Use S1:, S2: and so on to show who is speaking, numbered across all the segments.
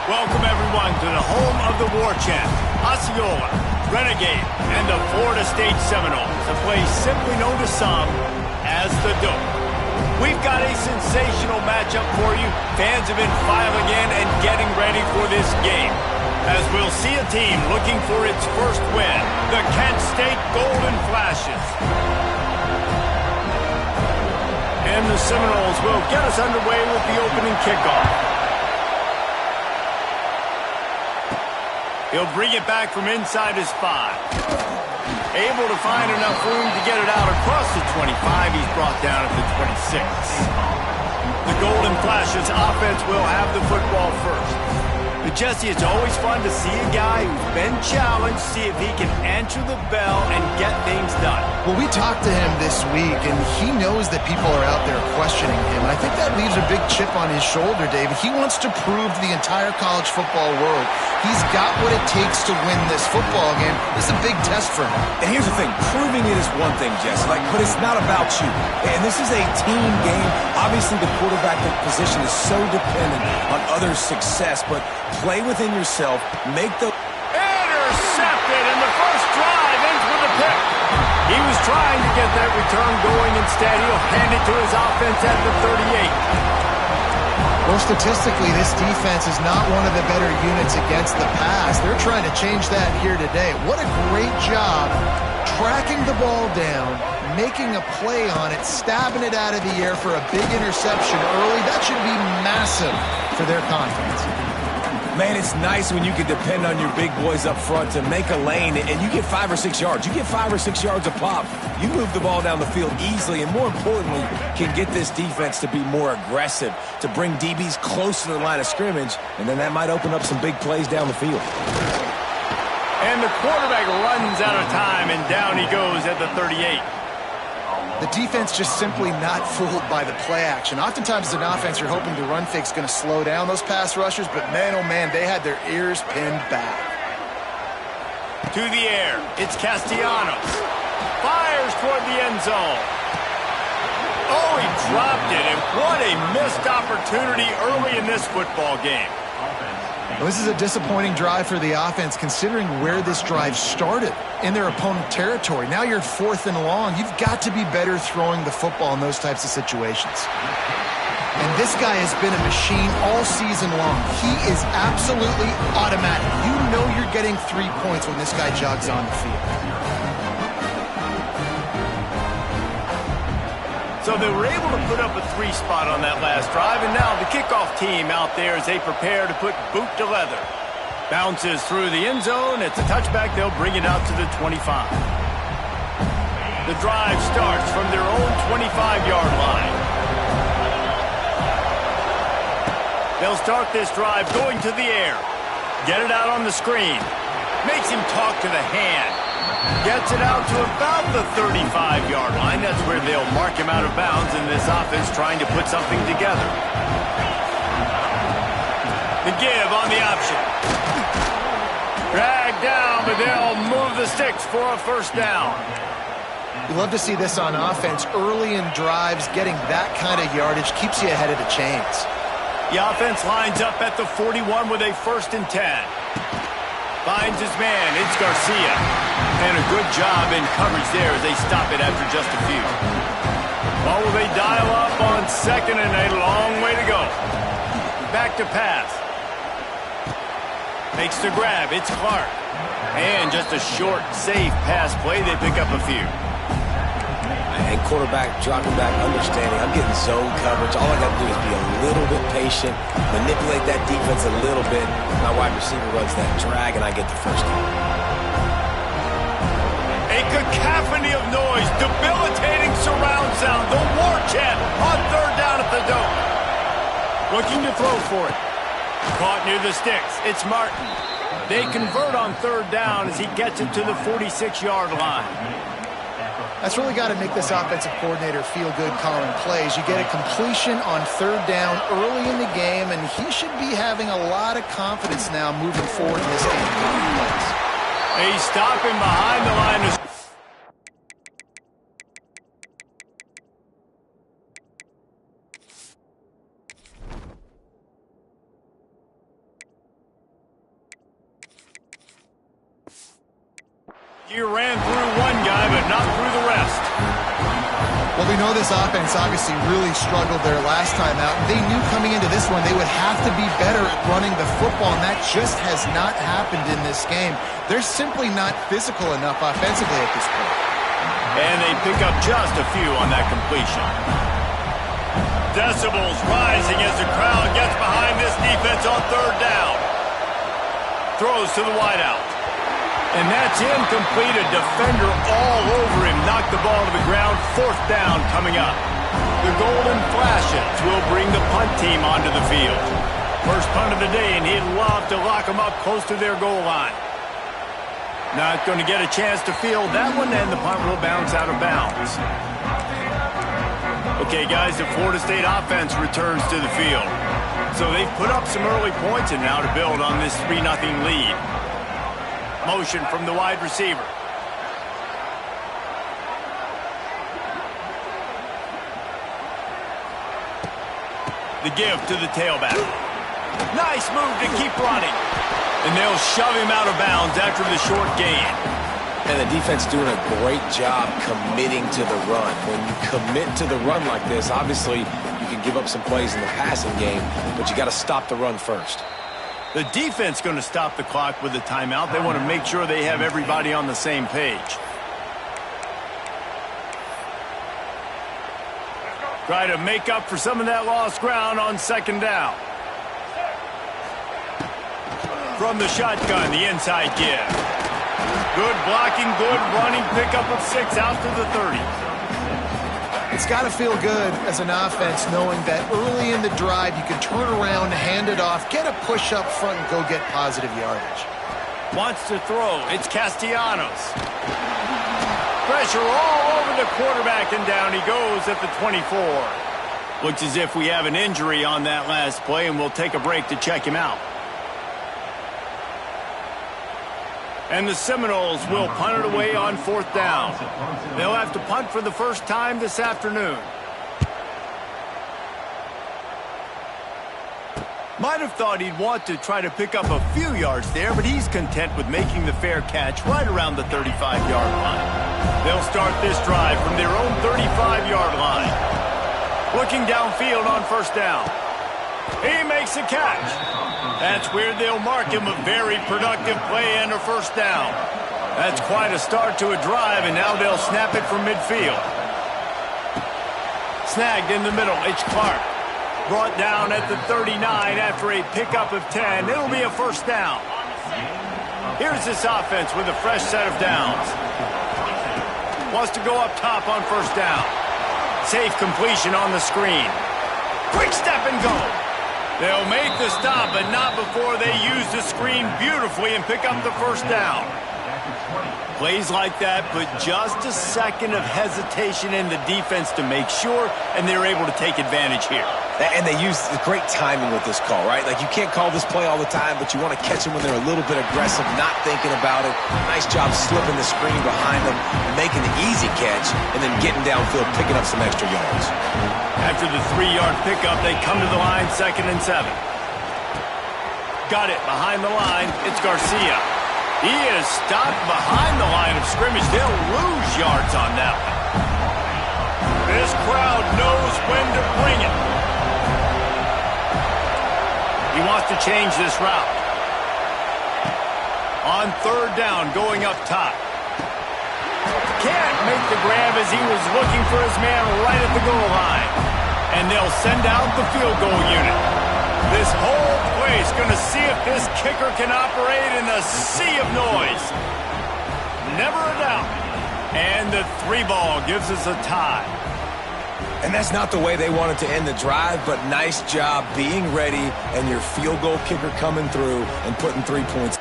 S1: Welcome, everyone, to the home of the War Chant, Osceola, Renegade, and the Florida State Seminoles, a place simply known to some as the Dope. We've got a sensational matchup for you. Fans have been filing in and getting ready for this game, as we'll see a team looking for its first win, the Kent State Golden Flashes. And the Seminoles will get us underway with the opening kickoff. He'll bring it back from inside his 5. Able to find enough room to get it out across the 25. He's brought down at the 26. The Golden Flashes offense will have the football first. But Jesse, it's always fun to see a guy who's been challenged, see if he can answer the bell and get things done.
S2: Well, we talked to him this week, and he knows that people are out there questioning him. And I think that leaves a big chip on his shoulder, David. He wants to prove to the entire college football world he's got what it takes to win this football game. This is a big test for him.
S3: And here's the thing. Proving it is one thing, Jesse, but it's not about you. And this is a team game. Obviously, the quarterback position is so dependent on others' success, but play within yourself, make the...
S1: Intercepted, and the first drive ends with a pick. He was trying to get that return going. Instead, he'll hand it to his offense at the 38.
S2: Well, statistically, this defense is not one of the better units against the pass. They're trying to change that here today. What a great job tracking the ball down, making a play on it, stabbing it out of the air for a big interception early. That should be massive for their confidence.
S3: Man, it's nice when you can depend on your big boys up front to make a lane, and you get 5 or 6 yards. You get 5 or 6 yards a pop. You move the ball down the field easily, and more importantly, can get this defense to be more aggressive, to bring DBs close to the line of scrimmage, and then that might open up some big plays down the field.
S1: And the quarterback runs out of time, and down he goes at the 38.
S2: The defense just simply not fooled by the play action. Oftentimes as an offense, you're hoping the run fake's going to slow down those pass rushers, but man, oh man, they had their ears pinned back.
S1: To the air, it's Castellanos. Fires toward the end zone. Oh, he dropped it, and what a missed opportunity early in this football game.
S2: Well, this is a disappointing drive for the offense, considering where this drive started, in their opponent territory. Now you're 4th and long. You've got to be better throwing the football in those types of situations. And this guy has been a machine all season long. He is absolutely automatic. You know you're getting 3 points when this guy jogs on the field.
S1: So they were able to put up a 3 spot on that last drive, and now the kickoff team out there as they prepare to put boot to leather. Bounces through the end zone. It's a touchback. They'll bring it out to the 25. The drive starts from their own 25-yard line. They'll start this drive going to the air. Get it out on the screen. Makes him talk to the hand. Gets it out to about the 35-yard line. That's where they'll mark him out of bounds in this offense trying to put something together. The give on the option. Dragged down, but they'll move the sticks for a first down.
S2: You love to see this on offense. Early in drives, getting that kind of yardage keeps you ahead of the chains.
S1: The offense lines up at the 41 with a 1st and 10. Finds his man. It's Garcia. And a good job in coverage there as they stop it after just a few. Well, will they dial up on 2nd and a long way to go? Back to pass. Makes the grab. It's Clark. And just a short, safe pass play. They pick up a few.
S3: And quarterback dropping back, understanding I'm getting zone coverage. All I got to do is be a little bit patient, manipulate that defense a little bit. My wide receiver runs that drag, and I get the first down.
S1: A cacophony of noise, debilitating surround sound. The War Chant on 3rd down at the Dome. Looking to throw for it. Caught near the sticks. It's Martin. They convert on 3rd down as he gets it to the 46-yard line.
S2: That's really got to make this offensive coordinator feel good calling plays. You get a completion on 3rd down early in the game, and he should be having a lot of confidence now moving forward in this game.
S1: He's stopping behind the line of He ran through one guy, but not through the rest.
S2: Well, we know this offense obviously really struggled there last time out. They knew coming into this one they would have to be better at running the football, and that just has not happened in this game. They're simply not physical enough offensively at this point.
S1: And they pick up just a few on that completion. Decibels rising as the crowd gets behind this defense on third down. Throws to the wideout. And that's incomplete. A defender all over him. Knocked the ball to the ground. Fourth down coming up. The golden flashes will bring the punt team onto the field. First punt of the day, and he'd love to lock them up close to their goal line. Not going to get a chance to field that one, and the punt will bounce out of bounds. Okay, guys, the Florida State offense returns to the field. So they've put up some early points, and now to build on this 3-0 lead. Motion from the wide receiver. The give to the tailback. Nice move to keep running. And they'll shove him out of bounds after the short gain.
S3: And the defense doing a great job committing to the run. When you commit to the run like this, obviously you can give up some plays in the passing game, but you got to stop the run first.
S1: The defense going to stop the clock with a timeout. They want to make sure they have everybody on the same page. Try to make up for some of that lost ground on second down. From the shotgun, the inside give. Good blocking, good running, pickup of 6 out to the 30.
S2: It's got to feel good as an offense knowing that early in the drive you can turn around, hand it off, get a push up front, and go get positive yardage.
S1: Wants to throw. It's Castellanos. Pressure all over the quarterback, and down he goes at the 24. Looks as if we have an injury on that last play, and we'll take a break to check him out. And the Seminoles will punt it away on fourth down. They'll have to punt for the first time this afternoon. Might have thought he'd want to try to pick up a few yards there, but he's content with making the fair catch right around the 35-yard line. They'll start this drive from their own 35-yard line. Looking downfield on first down. He makes a catch. That's where they'll mark him a very productive play and a first down. That's quite a start to a drive, and now they'll snap it from midfield. Snagged in the middle, it's Clark. Brought down at the 39 after a pickup of 10. It'll be a first down. Here's this offense with a fresh set of downs. Wants to go up top on first down. Safe completion on the screen. Quick step and go. They'll make the stop, but not before they use the screen beautifully and pick up the first down. Plays like that put just a second of hesitation in the defense to make sure, and they're able to take advantage here.
S3: And they use great timing with this call, right? Like, you can't call this play all the time, but you want to catch them when they're a little bit aggressive, not thinking about it. Nice job slipping the screen behind them, making the easy catch, and then getting downfield, picking up some extra yards.
S1: After the 3-yard pickup, they come to the line, 2nd and 7. Got it behind the line. It's Garcia. He is stopped behind the line of scrimmage. They'll lose yards on that one. This crowd knows when to bring it. He wants to change this route. On third down, going up top. Can't make the grab as he was looking for his man right at the goal line. And they'll send out the field goal unit. This whole place going to see if this kicker can operate in the sea of noise. Never a doubt. And the 3-ball gives us a tie.
S3: And that's not the way they wanted to end the drive, but nice job being ready and your field goal kicker coming through and putting 3 points.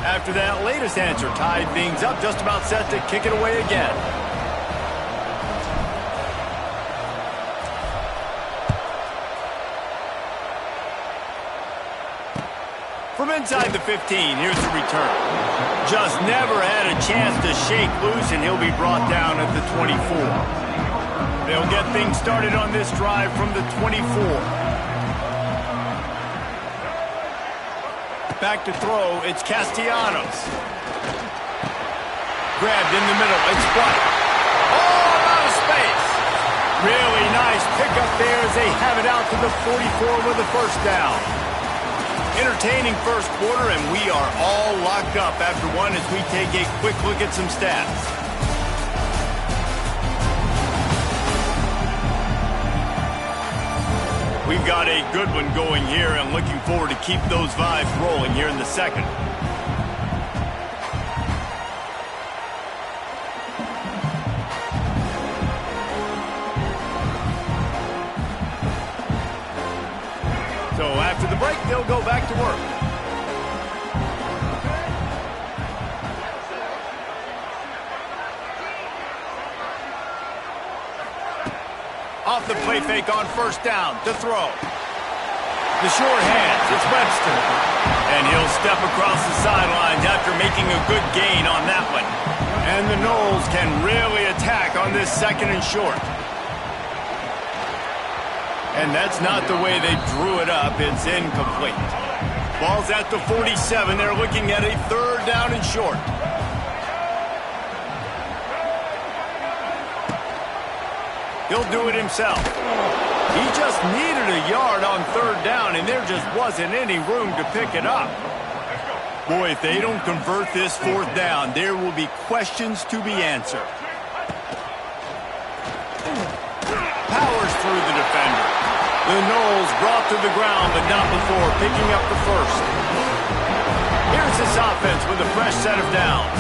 S1: After that latest answer tied things up, just about set to kick it away again. From inside the 15, here's the return. Just never had a chance to shake loose, and he'll be brought down at the 24. They'll get things started on this drive from the 24. Back to throw, it's Castellanos. Grabbed in the middle, it's White. Oh, out of space. Really nice pickup there as they have it out to the 44 with a first down. Entertaining first quarter, and we are all locked up after one as we take a quick look at some stats. We've got a good one going here, and looking forward to keep those vibes rolling here in the second. So after the break, they'll go back to work. Off the play fake on first down to throw. The short hands, it's Webster. And he'll step across the sidelines after making a good gain on that one. And the Noles can really attack on this second and short. And that's not the way they drew it up. It's incomplete. Ball's at the 47. They're looking at a third down and short. He'll do it himself. He just needed a yard on third down, and there just wasn't any room to pick it up. Boy, if they don't convert this fourth down, there will be questions to be answered. Powers through the defender. The Noles brought to the ground, but not before picking up the first. Here's this offense with a fresh set of downs.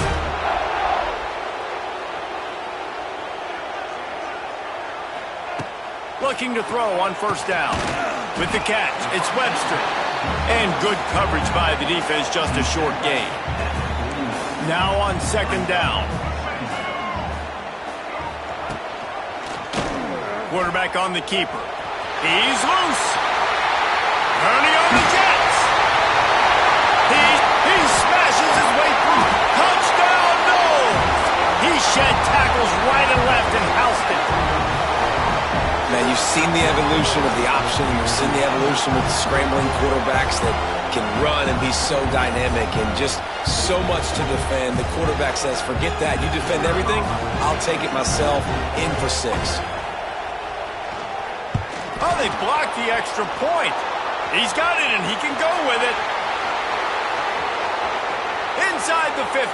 S1: Looking to throw on first down. With the catch, it's Webster. And good coverage by the defense, just a short gain. Now on second down. Quarterback on the keeper. He's loose. Turning on the Jets. He smashes his way through. Touchdown, Noles. He shed tackles right and left and housed it.
S3: Man, you've seen the evolution of the option. You've seen the evolution with the scrambling quarterbacks that can run and be so dynamic and just so much to defend. The quarterback says, forget that. You defend everything, I'll take it myself. In for 6.
S1: Oh, they blocked the extra point. He's got it, and he can go with it. Inside the 50.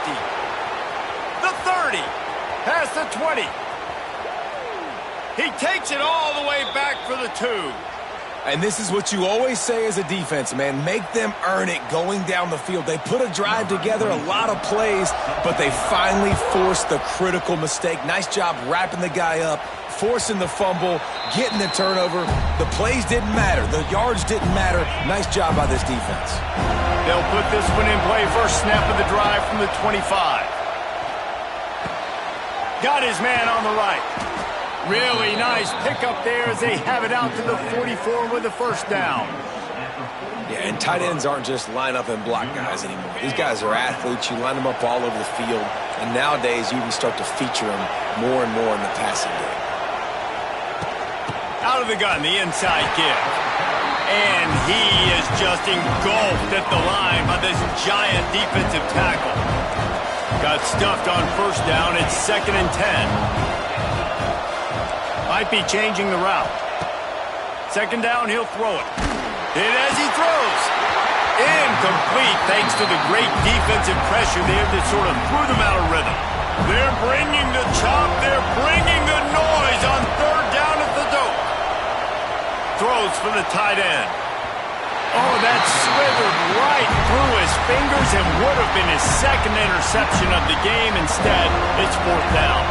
S1: The 30. Past the 20. He takes it all the way back for the 2.
S3: And this is what you always say as a defense, man. Make them earn it going down the field. They put a drive together, a lot of plays, but they finally forced the critical mistake. Nice job wrapping the guy up, forcing the fumble, getting the turnover. The plays didn't matter. The yards didn't matter. Nice job by this defense.
S1: They'll put this one in play. First snap of the drive from the 25. Got his man on the right. Really nice pickup there as they have it out to the 44 with the first down.
S3: Yeah, and tight ends aren't just line up and block guys anymore. These guys are athletes. You line them up all over the field. And nowadays, you can start to feature them more and more in the passing game.
S1: Out of the gun, the inside give. And he is just engulfed at the line by this giant defensive tackle. Got stuffed on first down. It's 2nd and 10. Might be changing the route. Second down, he'll throw it. And as he throws, incomplete thanks to the great defensive pressure there that sort of threw them out of rhythm. They're bringing the chop. They're bringing the noise on third down at the dope. Throws for the tight end. Oh, that slithered right through his fingers and would have been his second interception of the game. Instead, it's fourth down.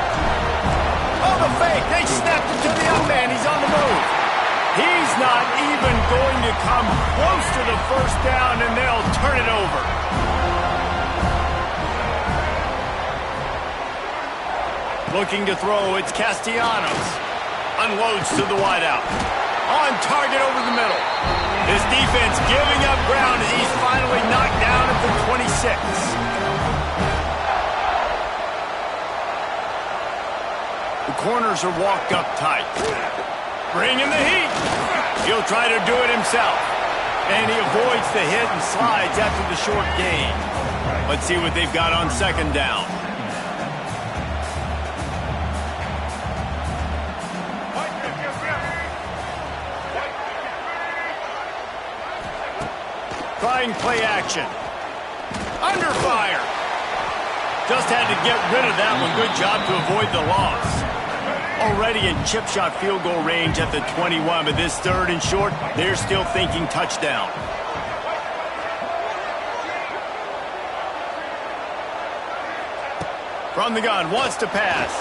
S1: Oh, the fake. They snapped it to the up man. He's on the move. He's not even going to come close to the first down, and they'll turn it over. Looking to throw, it's Castellanos. Unloads to the wideout. On target over the middle. This defense giving up ground as he's finally knocked down at the 26. The corners are walked up tight. Bringing the heat. He'll try to do it himself. And he avoids the hit and slides after the short gain. Let's see what they've got on second down. Trying play action. Under fire. Just had to get rid of that one. Good job to avoid the loss. Already in chip shot field goal range at the 21, but this third and short, they're still thinking touchdown. From the gun, wants to pass.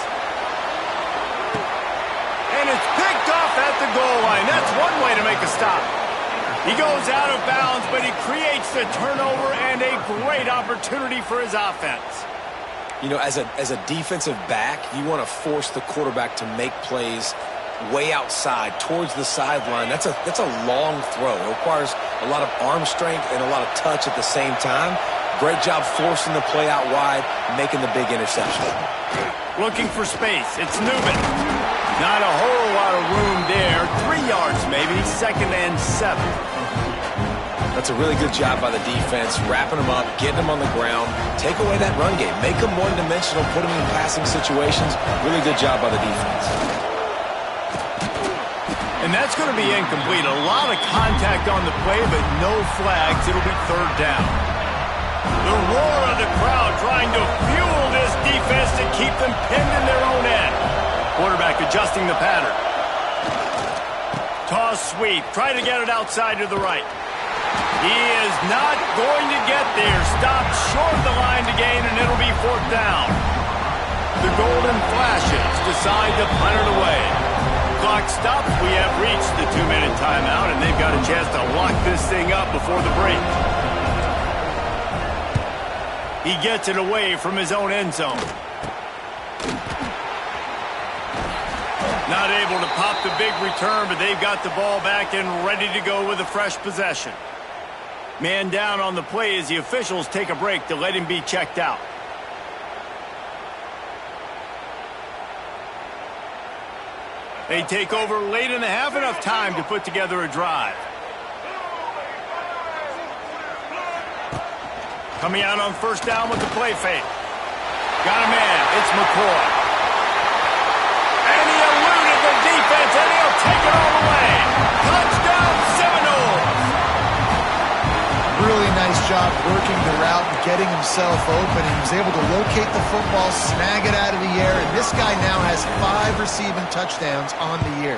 S1: And it's picked off at the goal line. That's one way to make a stop. He goes out of bounds, but he creates the turnover and a great opportunity for his offense.
S3: You know, as a defensive back, you want to force the quarterback to make plays way outside, towards the sideline. That's a long throw. It requires a lot of arm strength and a lot of touch at the same time. Great job forcing the play out wide, making the big interception.
S1: Looking for space. It's Newman. Not a whole lot of room there. 3 yards maybe, 2nd and 7.
S3: That's a really good job by the defense, wrapping them up, getting them on the ground, take away that run game, make them one-dimensional, put them in passing situations. Really good job by the defense.
S1: And that's going to be incomplete. A lot of contact on the play, but no flags. It'll be third down. The roar of the crowd trying to fuel this defense to keep them pinned in their own end. Quarterback adjusting the pattern. Toss sweep. Try to get it outside to the right. He is not going to get there. Stopped short of the line to gain, and it'll be 4th down. The golden flashes decide to punt it away. Clock stops. We have reached the 2-minute timeout, and they've got a chance to lock this thing up before the break. He gets it away from his own end zone. Not able to pop the big return, but they've got the ball back and ready to go with a fresh possession. Man down on the play as the officials take a break to let him be checked out. They take over late in the half, enough time to put together a drive. Coming out on 1st down with the play fake. Got a man. It's McCoy. And he eluded the defense, and he'll take it all the way. Touchdown, Seminoles.
S2: Really nice job working the route and getting himself open. He was able to locate the football, snag it out of the air, and this guy now has 5 receiving touchdowns on the year.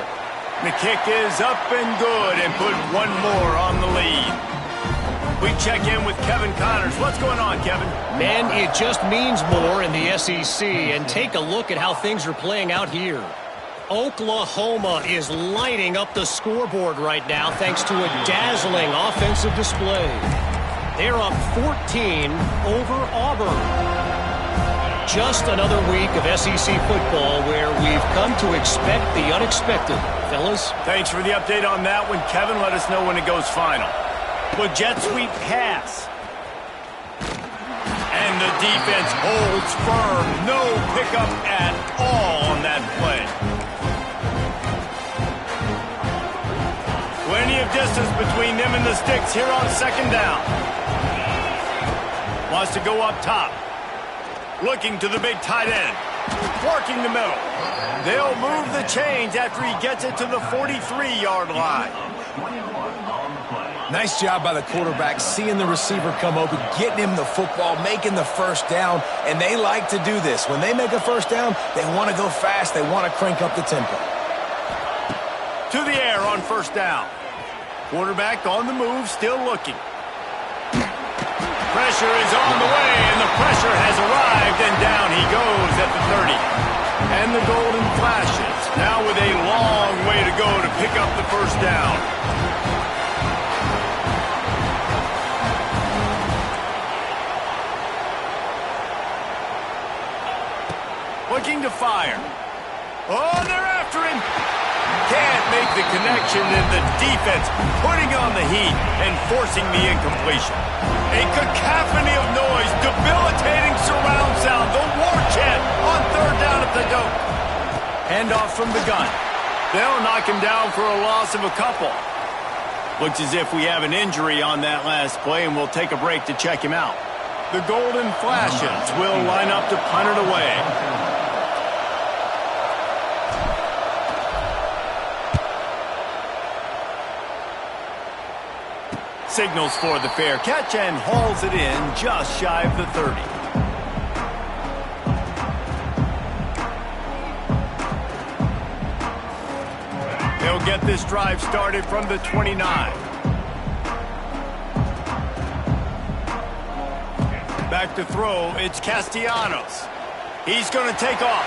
S1: The kick is up and good and put one more on the lead. We check in with Kevin Connors. What's going on, Kevin?
S4: Man, it just means more in the SEC, and take a look at how things are playing out here. Oklahoma is lighting up the scoreboard right now thanks to a dazzling offensive display. They're up 14 over Auburn. Just another week of SEC football where we've come to expect the unexpected. Fellas?
S1: Thanks for the update on that one, Kevin. Let us know when it goes final. With jet sweep pass. And the defense holds firm. No pickup at all on that play. Plenty of distance between them and the sticks here on 2nd down. Wants to go up top. Looking to the big tight end. Working the middle. They'll move the chains after he gets it to the 43-yard line.
S3: Nice job by the quarterback, seeing the receiver come open, getting him the football, making the 1st down, and they like to do this. When they make a 1st down, they want to go fast, they want to crank up the tempo.
S1: To the air on 1st down. Quarterback on the move, still looking. Pressure is on the way, and the pressure has arrived, and down he goes at the 30. And the golden flashes, now with a long way to go to pick up the 1st down. Looking to fire. Oh, they're after him. Can't make the connection, and the defense putting on the heat and forcing the incompletion. A cacophony of noise, debilitating surround sound, the war chant on third down at the dope. Handoff from the gun. They'll knock him down for a loss of a couple. Looks as if we have an injury on that last play, and we'll take a break to check him out. The Golden Flashes will line up to punt it away. Signals for the fair catch and hauls it in just shy of the 30. They'll get this drive started from the 29. Back to throw, it's Castellanos. He's going to take off.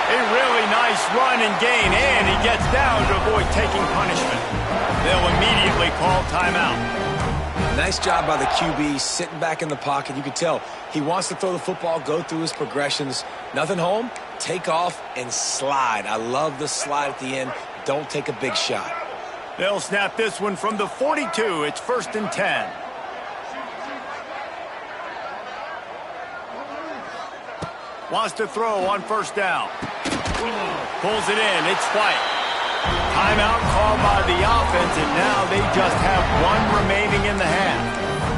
S1: A really nice run and gain, and he gets down to avoid taking punishment. They'll immediately call timeout.
S3: Nice job by the QB sitting back in the pocket. You can tell he wants to throw the football, go through his progressions. Nothing home, take off and slide. I love the slide at the end. Don't take a big shot.
S1: They'll snap this one from the 42. It's 1st and 10. Wants to throw on 1st down. Pulls it in. It's White. Timeout called by the offense, and now they just have one remaining in the half.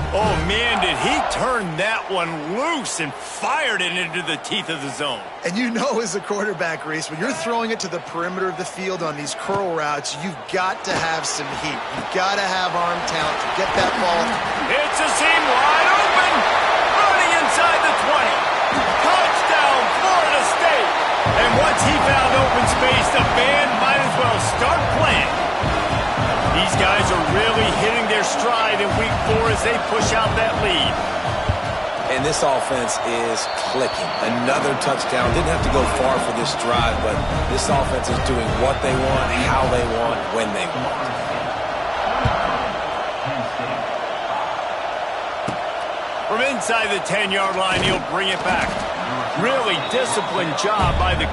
S1: Oh, man, did he turn that one loose and fired it into the teeth of the zone.
S2: And you know as a quarterback, Reese, when you're throwing it to the perimeter of the field on these curl routes, you've got to have some heat. You've got to have arm talent to get that ball.
S1: It's a seam wide open. Running inside the 20. Touchdown, Florida State. And once he found open space, the band might as well start playing. These guys are really hitting their stride in week 4 as they push out that lead.
S3: And this offense is clicking. Another touchdown. Didn't have to go far for this drive, but this offense is doing what they want, how they want, when they want.
S1: From inside the 10-yard line, he'll bring it back. Really disciplined job by the...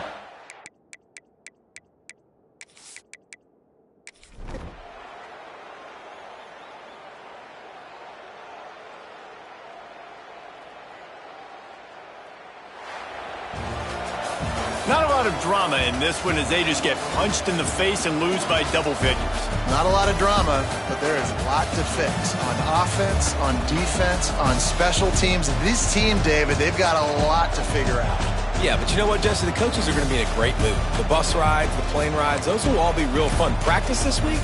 S1: Not a lot of drama in this one as they just get punched in the face and lose by double figures.
S2: Not a lot of drama, but there is a lot to fix on offense, on defense, on special teams. This team, David, they've got a lot to figure out.
S3: Yeah, but you know what, Jesse? The coaches are going to be in a great mood. The bus rides, the plane rides, those will all be real fun. Practice this week?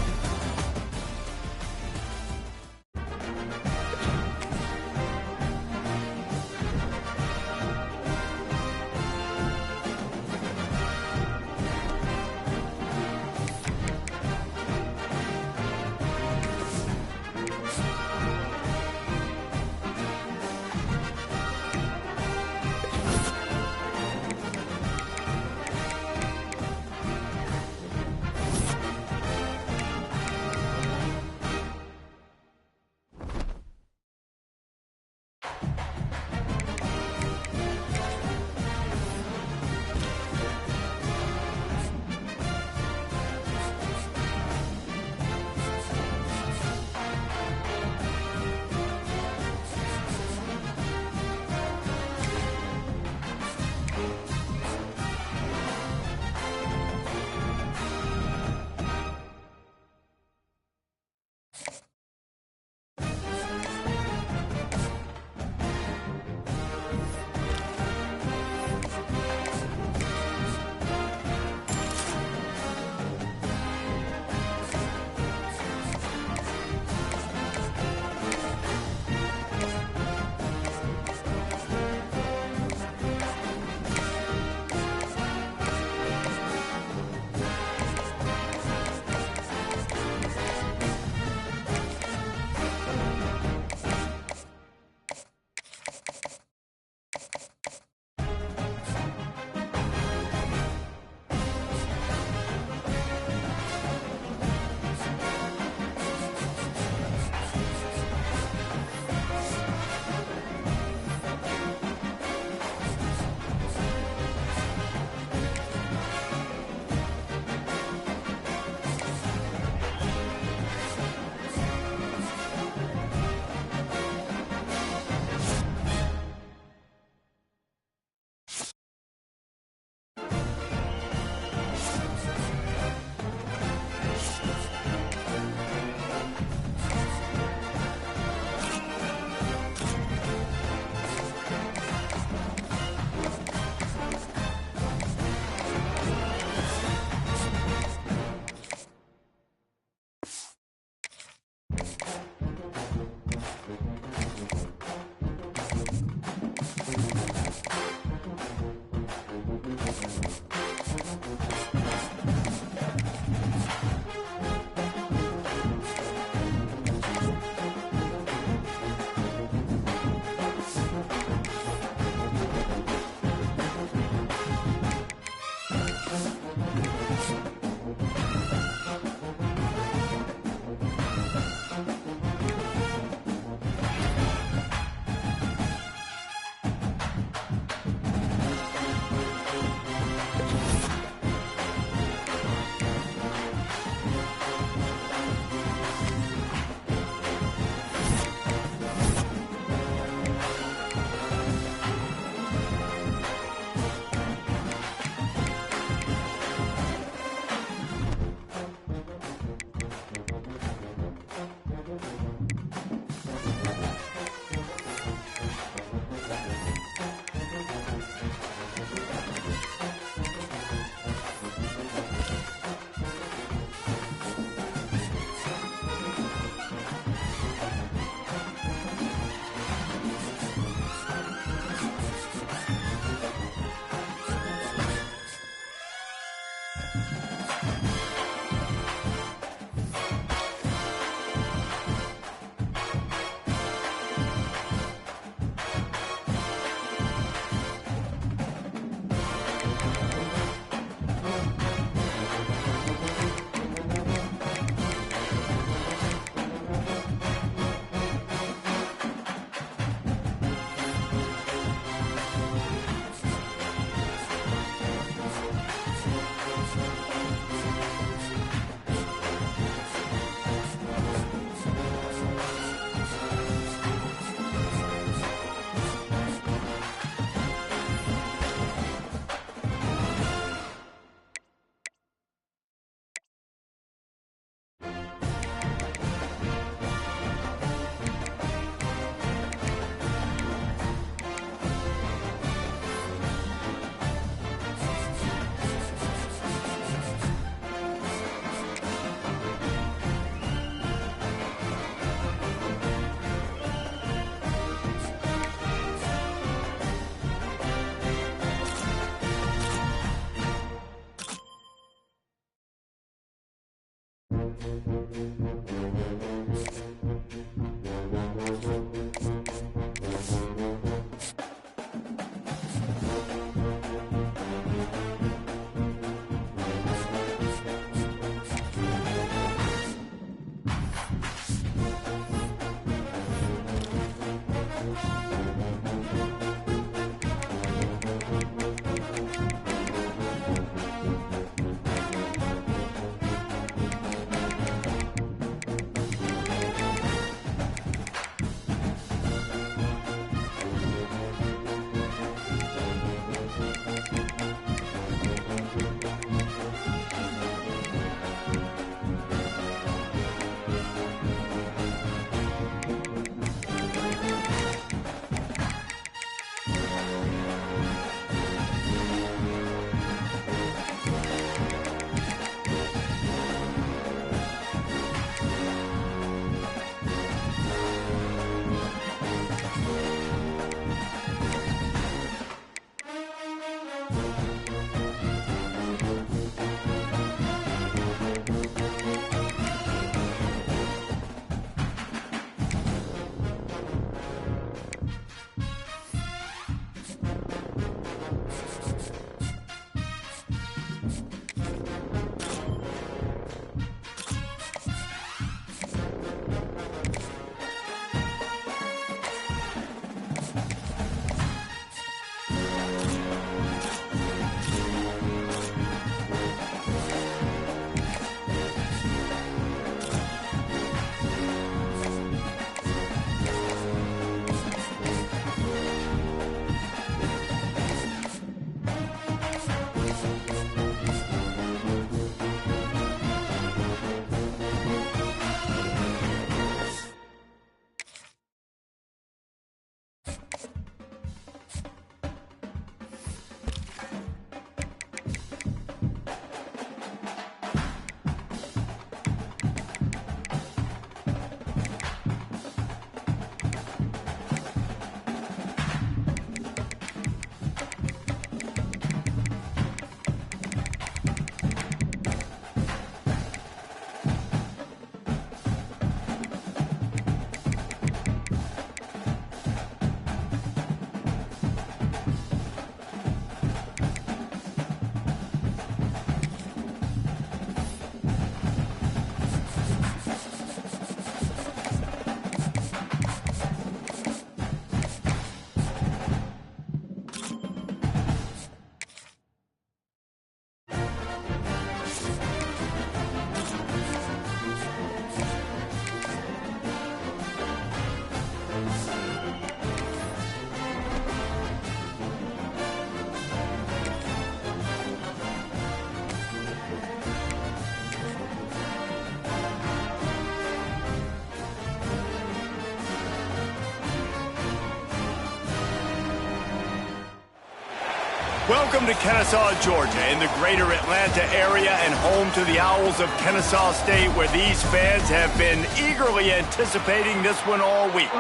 S1: Welcome to Kennesaw, Georgia, in the greater Atlanta area and home to the Owls of Kennesaw State, where these fans have been eagerly anticipating this one all week.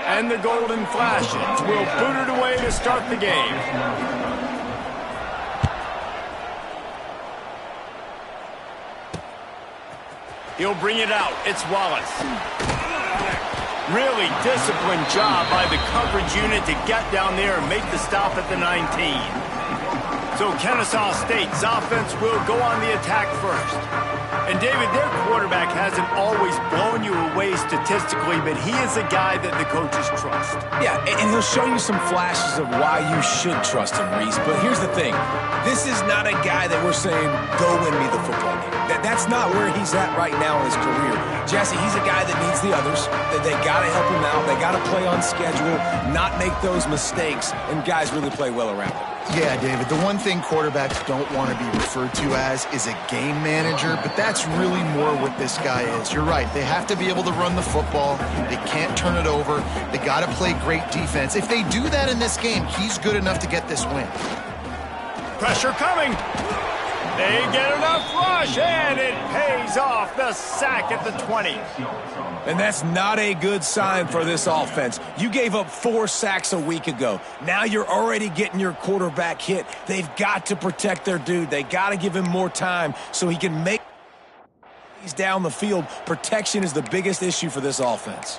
S1: And the Golden Flashes will boot it away to start the game. He'll bring it out. It's Wallace. Really disciplined job by the coverage unit to get down there and make the stop at the 19. So Kennesaw State's offense will go on the attack first. And David, their quarterback hasn't always blown you away statistically, but he is a guy that the coaches trust.
S3: Yeah, and he'll show you some flashes of why you should trust him, Reese. But here's the thing. This is not a guy that we're saying, go win me the football game. That's not where he's at right now in his career. Jesse, he's a guy that needs the others. They got to help him out. They got to play on schedule, not make those mistakes, and guys really play well around him.
S2: Yeah, David, the one thing quarterbacks don't want to be referred to as is a game manager, but that's really more what this guy is. You're right. They have to be able to run the football. They can't turn it over. They got to play great defense. If they do that in this game, he's good enough to get this win.
S1: Pressure coming. They get enough rush, and it pays off. The sack at the 20.
S3: And that's not a good sign for this offense. You gave up 4 sacks a week ago. Now you're already getting your quarterback hit. They've got to protect their dude. They got to give him more time so he can make these down the field. Protection is the biggest issue for this offense.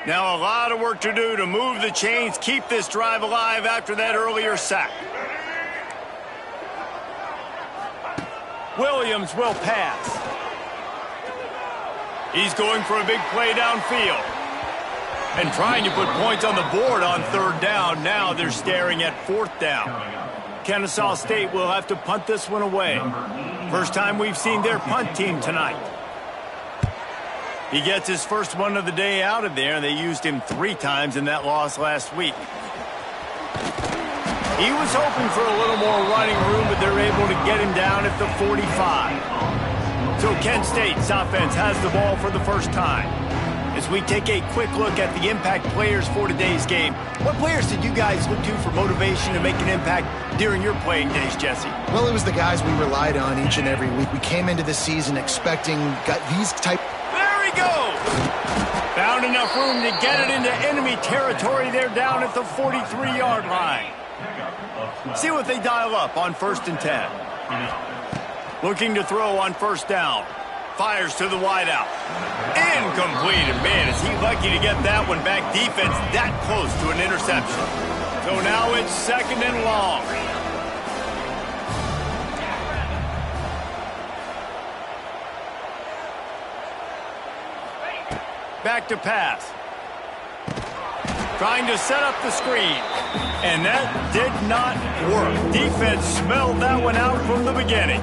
S1: Now a lot of work to do to move the chains, keep this drive alive after that earlier sack. Williams will pass. He's going for a big play downfield. And trying to put points on the board on 3rd down. Now they're staring at 4th down. Kennesaw State will have to punt this one away. First time we've seen their punt team tonight. He gets his first one of the day out of there, and they used him 3 times in that loss last week. He was hoping for a little more running room, but they're able to get him down at the 45. So Kent State's offense has the ball for the first time. As we take a quick look at the impact players for today's game, what players did you guys look to for motivation to make an impact during your playing days, Jesse?
S2: Well, it was the guys we relied on each and every week. We came into the season expecting these type.
S1: Goes. Found enough room to get it into enemy territory. They're down at the 43-yard line. See what they dial up on 1st and 10. Looking to throw on 1st down. Fires to the wideout. Incomplete. And man, is he lucky to get that one back. Defense that close to an interception. So now it's 2nd and long. Back to pass. Trying to set up the screen. And that did not work. Defense smelled that one out from the beginning.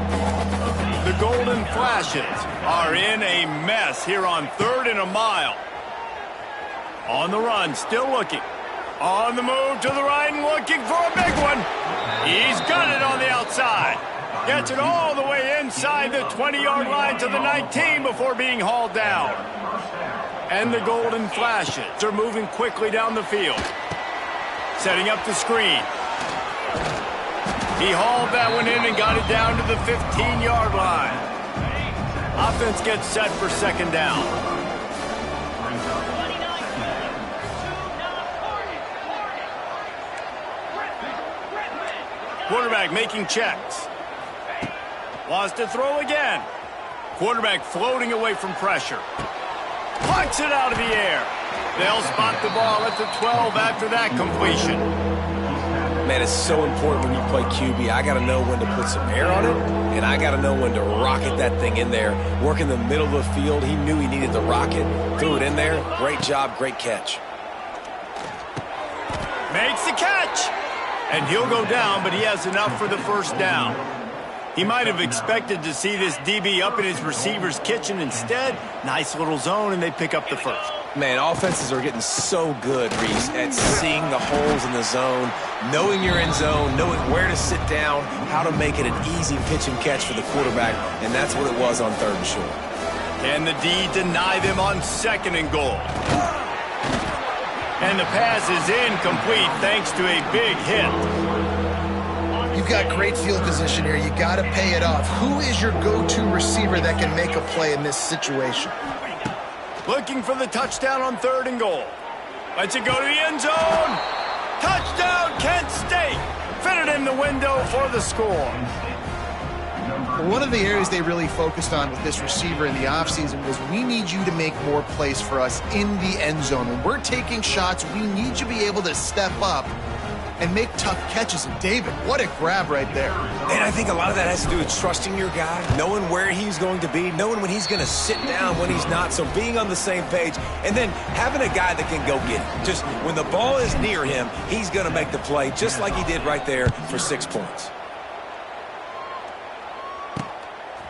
S1: The Golden Flashes are in a mess here on 3rd and a mile. On the run, still looking. On the move to the right and looking for a big one. He's got it on the outside. Gets it all the way inside the 20-yard line to the 19 before being hauled down. And the Golden Flashes are moving quickly down the field. Setting up the screen. He hauled that one in and got it down to the 15-yard line. Offense gets set for 2nd down. Quarterback making checks. Wants to throw again. Quarterback floating away from pressure. Punts it out of the air. They'll spot the ball at the 12 after that completion.
S3: Man, it's so important when you play QB. I got to know when to put some air on it, and I got to know when to rocket that thing in there. Work in the middle of the field. He knew he needed the rocket. Threw it in there. Great job, great catch.
S1: Makes the catch. And he'll go down, but he has enough for the 1st down. He might have expected to see this DB up in his receiver's kitchen. Instead, nice little zone, and they pick up the 1st.
S3: Man, offenses are getting so good, Reese, at seeing the holes in the zone, knowing you're in zone, knowing where to sit down, how to make it an easy pitch and catch for the quarterback, and that's what it was on 3rd and short.
S1: Can the D deny them on 2nd and goal? And the pass is incomplete thanks to a big hit.
S2: You've got great field position here. You got to pay it off. Who is your go-to receiver that can make a play in this situation?
S1: Looking for the touchdown on 3rd and goal. Lets it go to the end zone. Touchdown, Kent State. Fitted in the window for the score.
S2: One of the areas they really focused on with this receiver in the offseason was we need you to make more plays for us in the end zone. When we're taking shots, we need you to be able to step up and make tough catches. And David, what a grab right there.
S3: And I think a lot of that has to do with trusting your guy, knowing where he's going to be, knowing when he's going to sit down, when he's not, so being on the same page, and then having a guy that can go get it. Just when the ball is near him, he's going to make the play, just like he did right there for 6 points.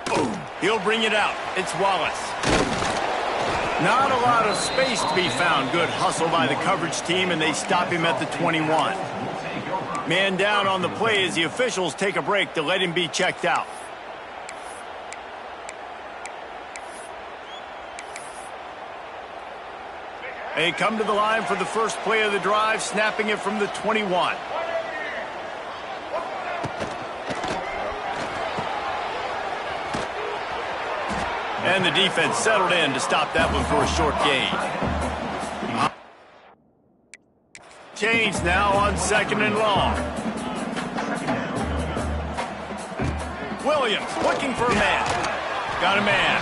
S1: Boom. He'll bring it out. It's Wallace. Not a lot of space to be found. Good hustle by the coverage team, and they stop him at the 21. Man down on the play as the officials take a break to let him be checked out. They come to the line for the first play of the drive, snapping it from the 21. And the defense settled in to stop that one for a short gain. Change now on 2nd and long. Williams looking for a man. Got a man.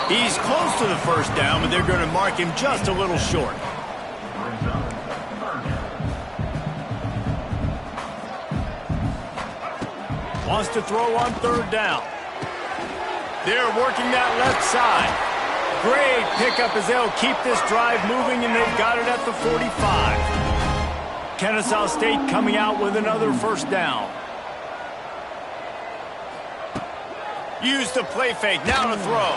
S1: He's close to the first down, but they're going to mark him just a little short. Wants to throw on 3rd down. They're working that left side. Great pickup as they'll keep this drive moving, and they've got it at the 45. Kennesaw State coming out with another first down. Use the play fake. Now to throw.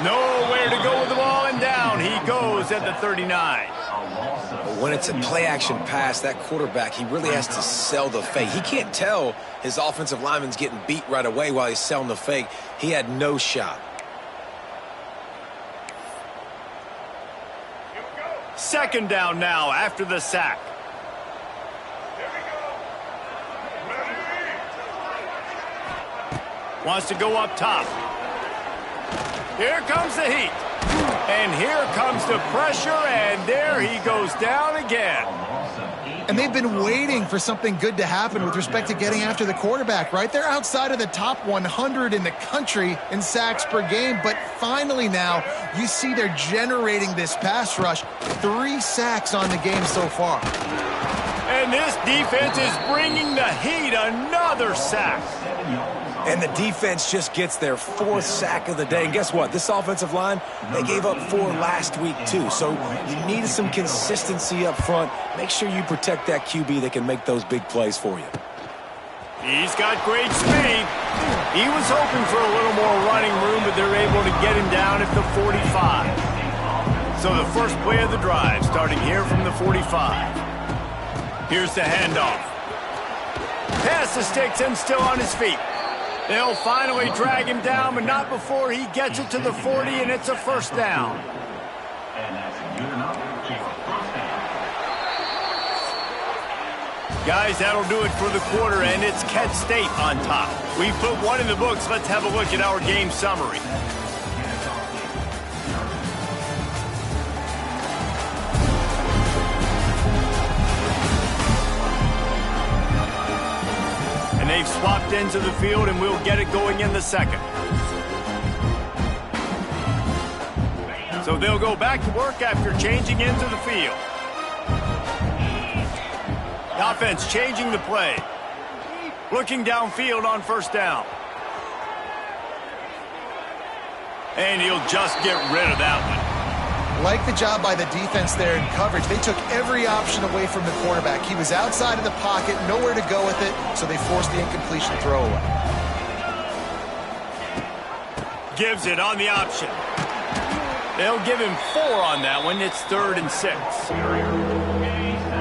S1: Nowhere to go with the ball, and down he goes at the 39.
S3: When it's a play-action pass, that quarterback, he really has to sell the fake. He can't tell his offensive lineman's getting beat right away while he's selling the fake. He had no shot.
S1: 2nd down now after the sack. Wants to go up top. Here comes the heat. And here comes the pressure, and there he goes down again.
S2: And they've been waiting for something good to happen with respect to getting after the quarterback, right? They're outside of the top 100 in the country in sacks per game, but finally now you see they're generating this pass rush. 3 sacks on the game so far.
S1: And this defense is bringing the heat. Another sack.
S3: And the defense just gets their 4th sack of the day. And guess what? This offensive line, they gave up 4 last week too. So you need some consistency up front. Make sure you protect that QB that can make those big plays for you.
S1: He's got great speed. He was hoping for a little more running room, but they're able to get him down at the 45. So the first play of the drive starting here from the 45. Here's the handoff. Pass the sticks and still on his feet. They'll finally drag him down, but not before he gets it to the 40, and it's a first down. Guys, that'll do it for the quarter, and it's Kent State on top. We've put one in the books. Let's have a look at our game summary. And they've swapped into the field, and we'll get it going in the second. So they'll go back to work after changing into the field. The offense changing the play. Looking downfield on first down. And he'll just get rid of that one.
S2: Like the job by the defense there in coverage. They took every option away from the quarterback. He was outside of the pocket, nowhere to go with it, so they forced the incompletion throwaway.
S1: Gives it on the option. They'll give him 4 on that one. It's 3rd and 6.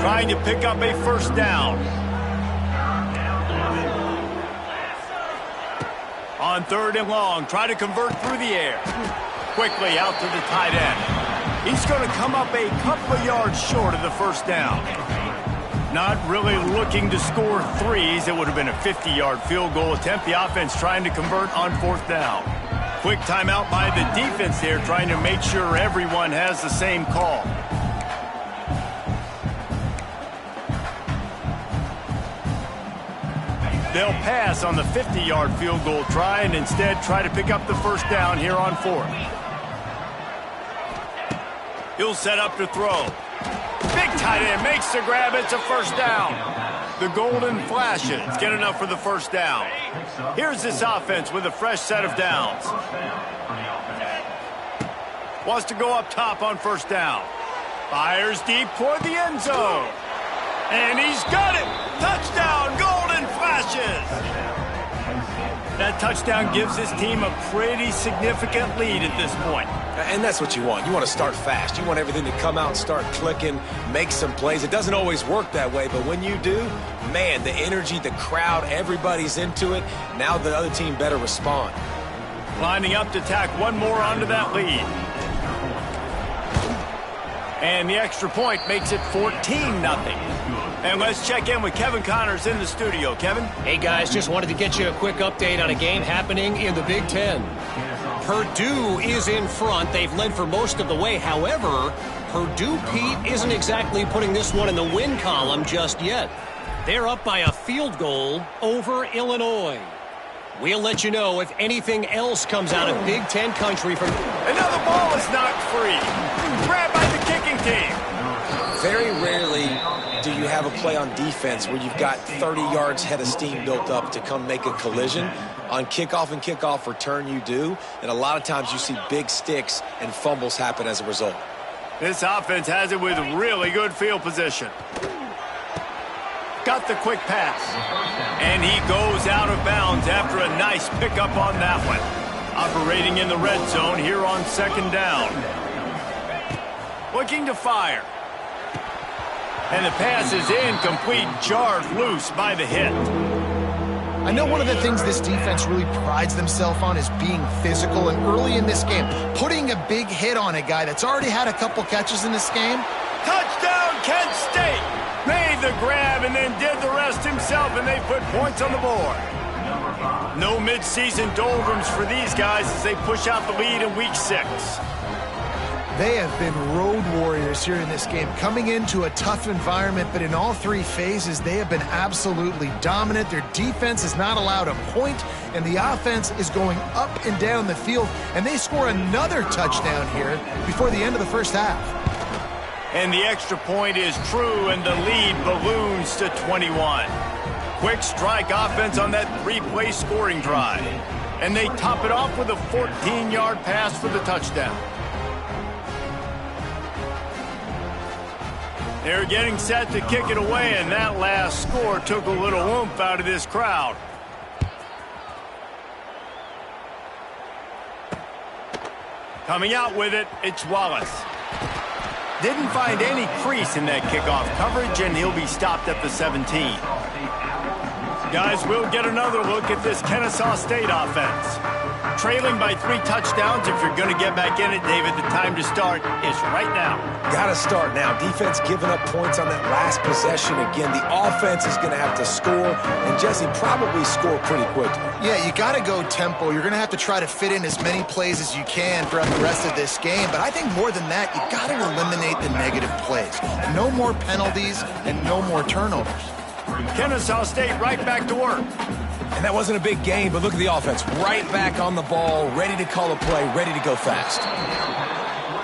S1: Trying to pick up a first down. On 3rd and long, try to convert through the air. Quickly out to the tight end. He's going to come up a couple of yards short of the first down. Not really looking to score threes. It would have been a 50-yard field goal attempt. The offense trying to convert on 4th down. Quick timeout by the defense there, trying to make sure everyone has the same call. They'll pass on the 50-yard field goal try and instead try to pick up the first down here on 4th. He'll set up to throw. Big tight end makes the grab. It's a first down. The golden flashes get enough for the first down. Here's this offense with a fresh set of downs. Wants to go up top on first down. Fires deep toward the end zone. And he's got it. Touchdown, golden flashes. That touchdown gives his team a pretty significant lead at this point.
S3: And that's what you want. You want to start fast. You want everything to come out and start clicking, make some plays. It doesn't always work that way, but when you do, man, the energy, the crowd, everybody's into it. Now the other team better respond.
S1: Lining up to tack one more onto that lead. And the extra point makes it 14-0. And let's check in with Kevin Connors in the studio. Kevin?
S4: Hey, guys, just wanted to get you a quick update on a game happening in the Big Ten. Purdue is in front. They've led for most of the way. However, Purdue, Pete, isn't exactly putting this one in the win column just yet. They're up by a field goal over Illinois. We'll let you know if anything else comes out of Big Ten country from...
S1: Another ball is knocked free. Grabbed by the kicking team.
S3: Very rarely do you have a play on defense where you've got 30 yards head of steam built up to come make a collision. On kickoff and kickoff return you do, and a lot of times you see big sticks and fumbles happen as a result.
S1: This offense has it with really good field position. Got the quick pass. And he goes out of bounds after a nice pickup on that one. Operating in the red zone here on 2nd down. Looking to fire. And the pass is incomplete, jarred loose by the hit.
S2: I know one of the things this defense really prides themselves on is being physical, and early in this game, putting a big hit on a guy that's already had a couple catches in this game.
S1: Touchdown, Kent State! Made the grab and then did the rest himself, and they put points on the board. No midseason doldrums for these guys as they push out the lead in Week 6.
S2: They have been road warriors here in this game, coming into a tough environment, but in all 3 phases, they have been absolutely dominant. Their defense is not allowed a point, and the offense is going up and down the field, and they score another touchdown here before the end of the first half.
S1: And the extra point is true, and the lead balloons to 21. Quick strike offense on that 3-play scoring drive. And they top it off with a 14-yard pass for the touchdown. They're getting set to kick it away, and that last score took a little oomph out of this crowd. Coming out with it, it's Wallace. Didn't find any crease in that kickoff coverage, and he'll be stopped at the 17. Guys, we'll get another look at this Kennesaw State offense. Trailing by 3 touchdowns. If you're going to get back in it, David, the time to start is right now.
S3: Got to start now. Defense giving up points on that last possession. Again, the offense is going to have to score, and Jesse probably score pretty quickly.
S2: Yeah, you got to go tempo. You're going to have to try to fit in as many plays as you can throughout the rest of this game. But I think more than that, you got to eliminate the negative plays. No more penalties and no more turnovers.
S1: Kennesaw State right back to work.
S3: And that wasn't a big game, but look at the offense. Right back on the ball, ready to call a play, ready to go fast.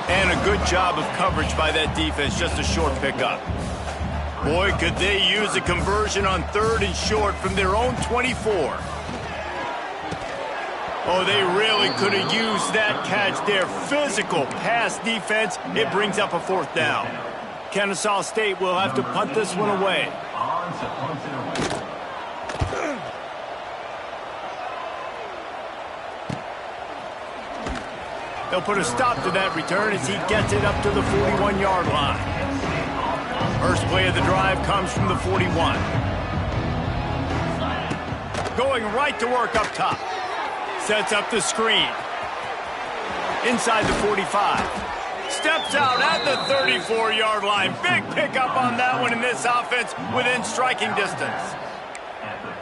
S1: And a good job of coverage by that defense, just a short pickup. Boy, could they use a conversion on 3rd and short from their own 24. Oh, they really could have used that catch there. Physical pass defense. It brings up a 4th down. Kennesaw State will have to punt this one away. He'll put a stop to that return as he gets it up to the 41-yard line. First play of the drive comes from the 41. Going right to work up top. Sets up the screen. Inside the 45. Steps out at the 34-yard line. Big pickup on that one in this offense within striking distance.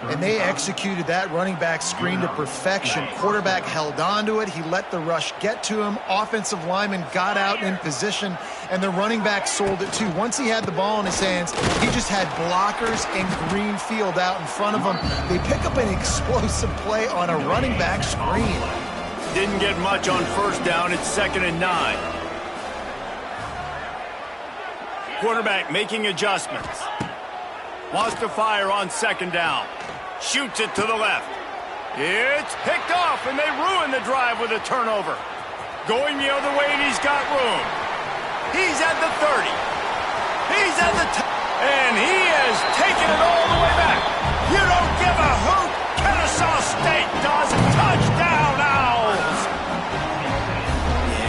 S2: And they executed that running back screen to perfection. Quarterback held on to it. He let the rush get to him. Offensive lineman got out in position, and the running back sold it too. Once he had the ball in his hands, he just had blockers and green field out in front of him. They pick up an explosive play on a running back screen.
S1: Didn't get much on first down. It's 2nd and 9. Quarterback making adjustments. Wants to fire on 2nd down. Shoots it to the left. It's picked off, and they ruin the drive with a turnover. Going the other way, and he's got room. He's at the 30. He's at the and he has taken it all the way back. You don't give a hoot. Kennesaw State does. Touchdown, Owls.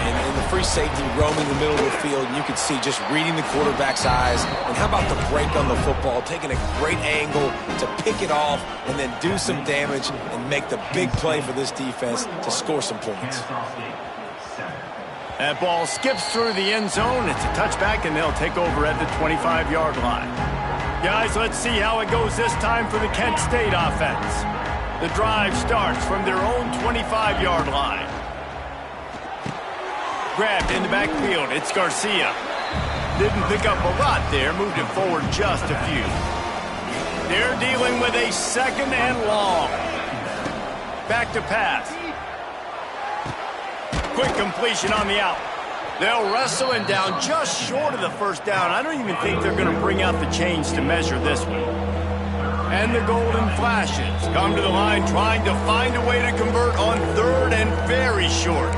S3: And the free safety roaming the middle of the field, and you can see just reading the quarterback's eyes. And how about the break on the football, taking a great angle to pick it off and then do some damage and make the big play for this defense to score some points.
S1: That ball skips through the end zone. It's a touchback, and they'll take over at the 25-yard line. Guys, let's see how it goes this time for the Kent State offense. The drive starts from their own 25-yard line. Grabbed in the backfield. It's Garcia. Didn't pick up a lot there. Moved it forward just a few. They're dealing with a 2nd and long. Back to pass. Quick completion on the out. They'll wrestle him down just short of the first down. I don't even think they're going to bring out the chains to measure this one. And the Golden Flashes come to the line trying to find a way to convert on 3rd and very short.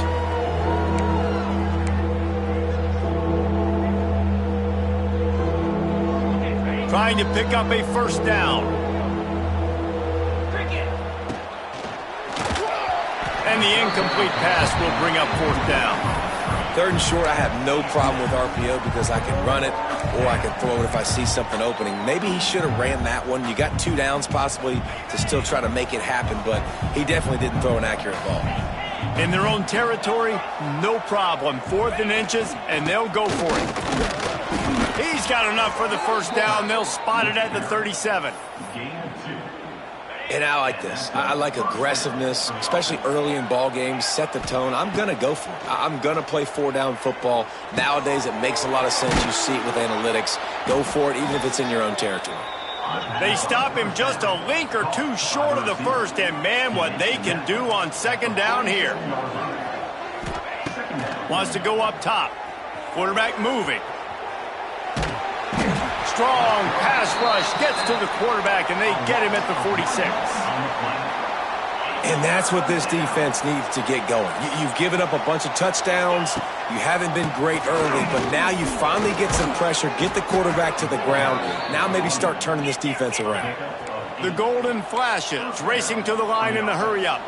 S1: Trying to pick up a first down. And the incomplete pass will bring up 4th down.
S3: 3rd and short, I have no problem with RPO because I can run it or I can throw it if I see something opening. Maybe he should have ran that one. You got 2 downs possibly to still try to make it happen, but he definitely didn't throw an accurate ball.
S1: In their own territory, no problem. 4th and inches, and they'll go for it. He's got enough for the first down. They'll spot it at the 37.
S3: And I like this. I like aggressiveness, especially early in ball games. Set the tone. I'm going to go for it. I'm going to play 4-down football. Nowadays, it makes a lot of sense. You see it with analytics. Go for it, even if it's in your own territory.
S1: They stop him just a link or two short of the first, and man, what they can do on 2nd down here. Wants to go up top. Quarterback moving. Strong pass rush gets to the quarterback, and they get him at the 46.
S3: And that's what this defense needs to get going. You've given up a bunch of touchdowns. You haven't been great early, but now you finally get some pressure, get the quarterback to the ground. Now maybe start turning this defense around.
S1: The Golden Flashes racing to the line in the hurry-up.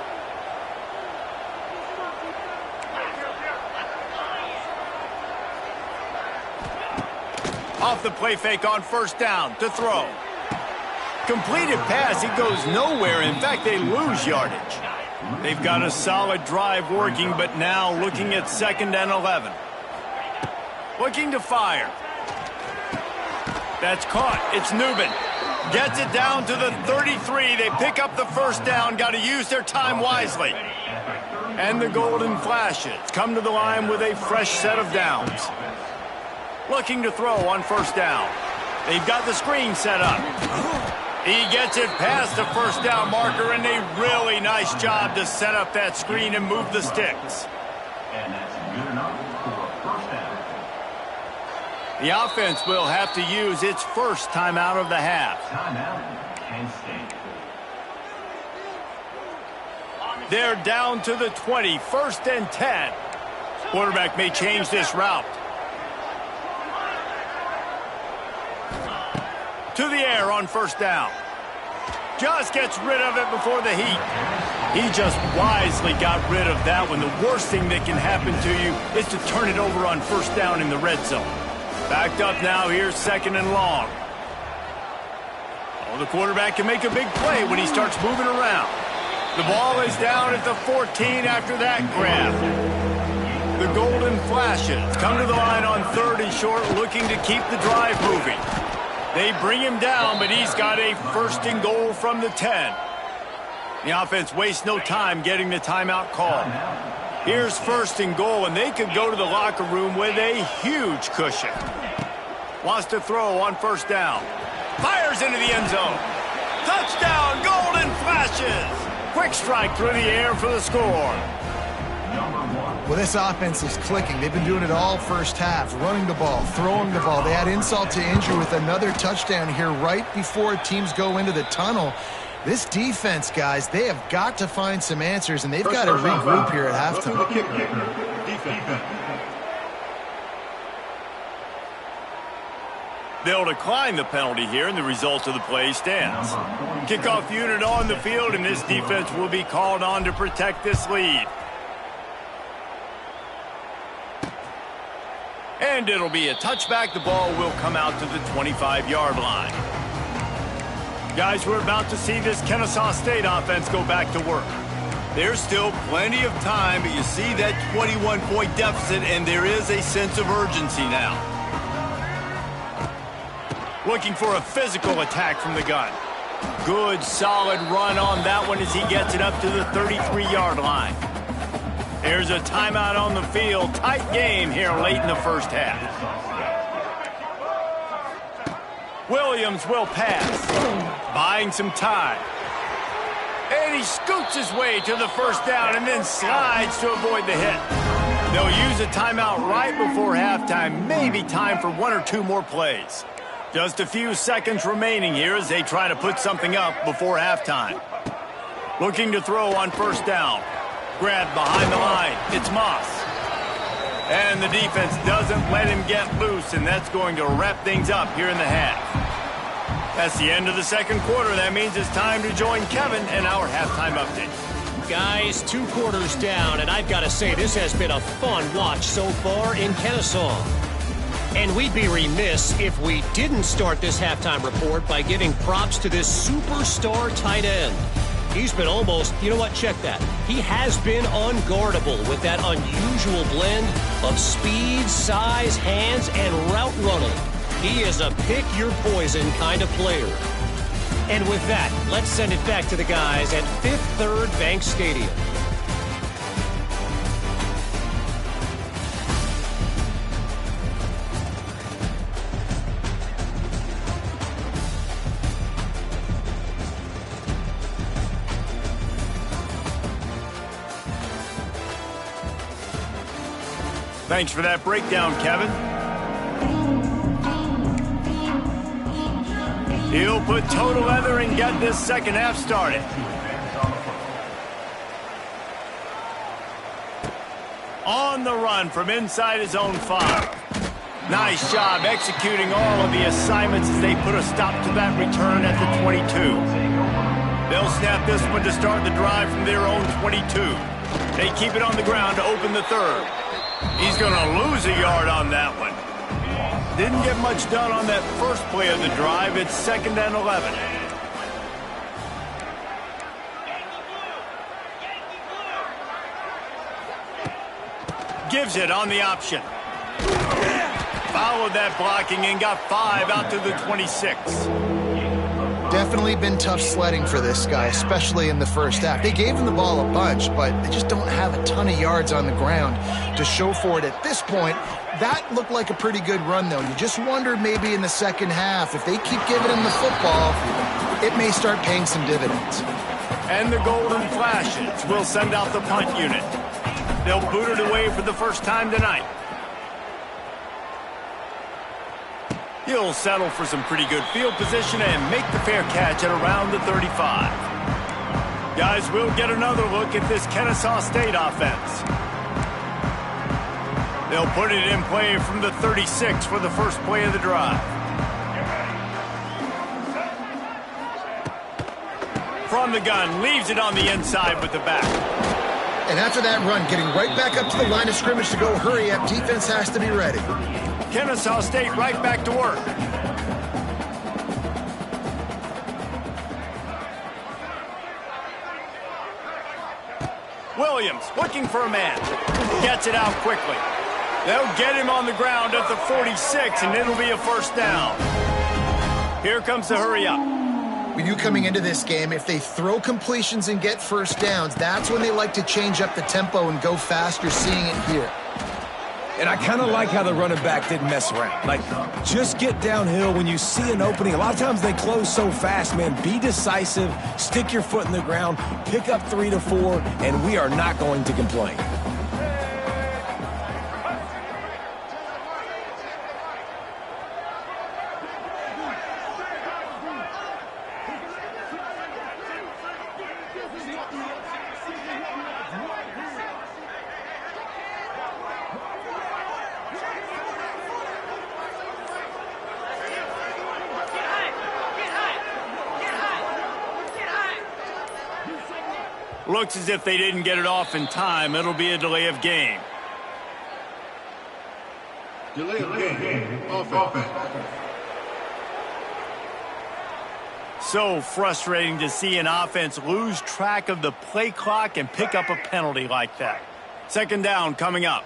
S1: Off the play fake on first down to throw. Completed pass, it goes nowhere. In fact, they lose yardage. They've got a solid drive working, but now looking at 2nd and 11. Looking to fire. That's caught. It's Newman. Gets it down to the 33. They pick up the first down. Got to use their time wisely. And the Golden Flashes come to the line with a fresh set of downs. Looking to throw on first down. They've got the screen set up. He gets it past the first down marker, and a really nice job to set up that screen and move the sticks.
S5: And that's good enough for a first down.
S1: The offense will have to use its first timeout of the half.
S5: Timeout, Kent State.
S1: They're down to the 20, 1st and 10. Quarterback may change this route. To the air on first down. Just gets rid of it before the heat. He just wisely got rid of that one. The worst thing that can happen to you is to turn it over on first down in the red zone. Backed up now, here's 2nd and long. Oh, the quarterback can make a big play when he starts moving around. The ball is down at the 14 after that grab. The golden flashes come to the line on 3rd and short, looking to keep the drive moving. They bring him down, but he's got a 1st and goal from the 10. The offense wastes no time getting the timeout call. Here's 1st and goal, and they could go to the locker room with a huge cushion. Wants to throw on 1st down. Fires into the end zone. Touchdown, golden flashes. Quick strike through the air for the score.
S2: Well, this offense is clicking. They've been doing it all first half, running the ball, throwing the ball. They add insult to injury with another touchdown here right before teams go into the tunnel. This defense, guys, they have got to find some answers, and they've got to regroup here at halftime.
S1: They'll decline the penalty here, and the result of the play stands. Kickoff unit on the field, and this defense will be called on to protect this lead. And it'll be a touchback. The ball will come out to the 25-yard line. Guys, we're about to see this Kennesaw State offense go back to work. There's still plenty of time, but you see that 21-point deficit, and there is a sense of urgency now. Looking for a physical attack from the gun. Good, solid run on that one as he gets it up to the 33-yard line. There's a timeout on the field. Tight game here late in the first half. Williams will pass, buying some time. And he scoots his way to the 1st down and then slides to avoid the hit. They'll use a timeout right before halftime. Maybe time for 1 or 2 more plays. Just a few seconds remaining here as they try to put something up before halftime. Looking to throw on 1st down. Grabbed behind the line. It's Moss. And the defense doesn't let him get loose, and that's going to wrap things up here in the half. That's the end of the 2nd quarter. That means it's time to join Kevin in our halftime update.
S4: Guys, 2 quarters down, and I've got to say this has been a fun watch so far in Kennesaw. And we'd be remiss if we didn't start this halftime report by giving props to this superstar tight end. He's been almost, you know what, check that. He has been unguardable with that unusual blend of speed, size, hands, and route running. He is a pick-your-poison kind of player. And with that, let's send it back to the guys at Fifth Third Bank Stadium.
S1: Thanks for that breakdown, Kevin. He'll put toe to leather and get this 2nd half started. On the run from inside his own 5. Nice job executing all of the assignments as they put a stop to that return at the 22. They'll snap this one to start the drive from their own 22. They keep it on the ground to open the 3rd. He's going to lose a yard on that one. Didn't get much done on that first play of the drive. It's 2nd and 11. Gives it on the option. Followed that blocking and got 5 out to the 26.
S2: Definitely been tough sledding for this guy, especially in the first half. They gave him the ball a bunch, but they just don't have a ton of yards on the ground to show for it at this point. That looked like a pretty good run, though. You just wonder maybe in the second half, if they keep giving him the football, it may start paying some dividends.
S1: And the golden flashes will send out the punt unit. They'll boot it away for the first time tonight. He'll settle for some pretty good field position and make the fair catch at around the 35. Guys, we'll get another look at this Kennesaw State offense. They'll put it in play from the 36 for the first play of the drive. from the gun, leaves it on the inside with the back.
S2: And after that run, getting right back up to the line of scrimmage to go hurry up, defense has to be ready.
S1: Kennesaw State right back to work. Williams looking for a man. Gets it out quickly. They'll get him on the ground at the 46, and it'll be a first down. Here comes the hurry up.
S2: We knew coming into this game, if they throw completions and get first downs, that's when they like to change up the tempo and go fast. You're seeing it here.
S3: And I kind of like how the running back didn't mess around. Like, just get downhill when you see an opening. A lot of times they close so fast, man. Be decisive, stick your foot in the ground, pick up 3 to 4, and we are not going to complain.
S1: Looks as if they didn't get it off in time. It'll be a delay of game.
S6: Delay of game. Offense.
S1: So frustrating to see an offense lose track of the play clock and pick up a penalty like that. Second down coming up.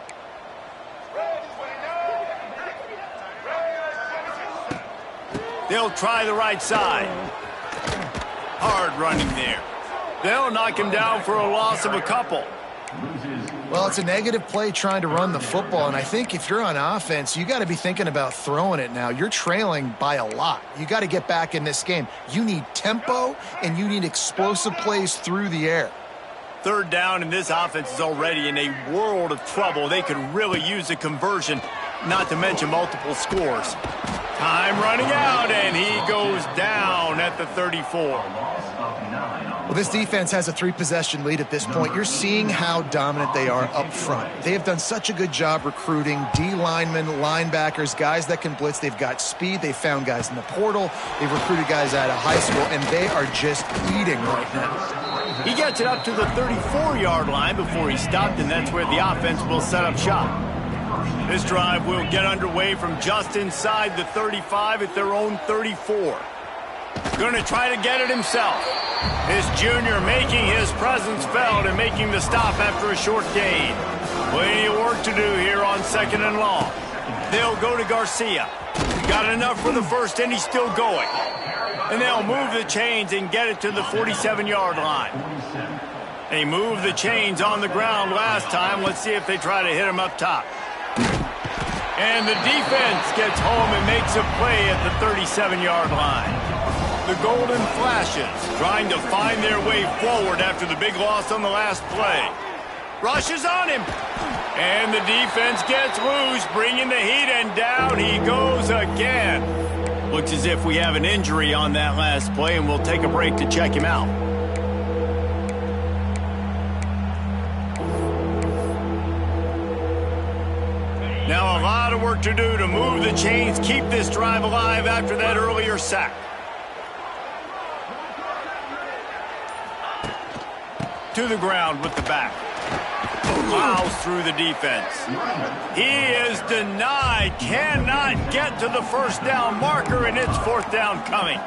S1: They'll try the right side. Hard running there. They'll knock him down for a loss of a couple.
S2: Well, it's a negative play trying to run the football, and I think if you're on offense, you got to be thinking about throwing it now. You're trailing by a lot. You got to get back in this game. You need tempo, and you need explosive plays through the air.
S1: Third down, and this offense is already in a world of trouble. They could really use a conversion, not to mention multiple scores. Time running out, and he goes down at the 34.
S2: Well, this defense has a 3-possession lead at this point. You're seeing how dominant they are up front. They have done such a good job recruiting D-linemen, linebackers, guys that can blitz. They've got speed. They've found guys in the portal. They've recruited guys out of high school, and they are just eating right now.
S1: He gets it up to the 34-yard line before he stopped, and that's where the offense will set up shop. This drive will get underway from just inside the 35 at their own 34. Going to try to get it himself. This junior making his presence felt and making the stop after a short gain. Plenty of work to do here on second and long. They'll go to Garcia. Got enough for the first, and he's still going. And they'll move the chains and get it to the 47-yard line. They moved the chains on the ground last time. Let's see if they try to hit him up top. And the defense gets home and makes a play at the 37-yard line. The Golden Flashes trying to find their way forward after the big loss on the last play. Rushes on him. And the defense gets loose, bringing the heat, and down he goes again. Looks as if we have an injury on that last play, and we'll take a break to check him out. Now a lot of work to do to move the chains, keep this drive alive after that earlier sack. To the ground with the back. Plows through the defense. He is denied. Cannot get to the first down marker, and it's fourth down coming.